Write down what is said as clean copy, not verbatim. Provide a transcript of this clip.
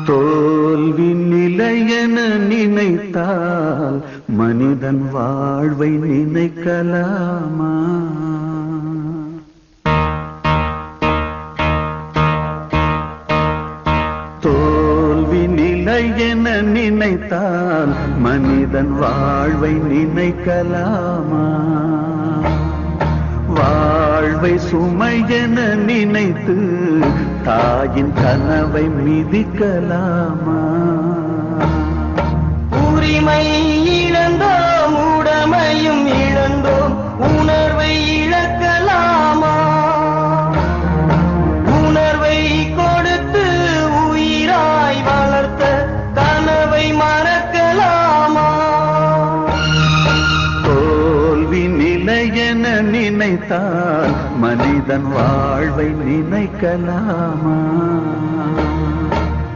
தோல்வி நிலையென நினைத்தால் மனிதன் வாழ்வை நினைக்கலாமா? தோல்வி நிலையென நினைத்தால் மனிதன் வாழ்வை நினைக்கலாமா? வாழ்வை சுமையென நினைத்து தாயின் கனவை மிதிக்கலாமா? உரிமை இழந்தோம், உடமையும் இழந்தோம், உணர்வை இழக்கலாமா? உணர்வை கொடுத்து உயிராய் வளர்த்த கனவை மறக்கலாமா? தோல்வி நிலையென நினைத்தால் மனிதன் வாழ்வை நினைக்கலாமா?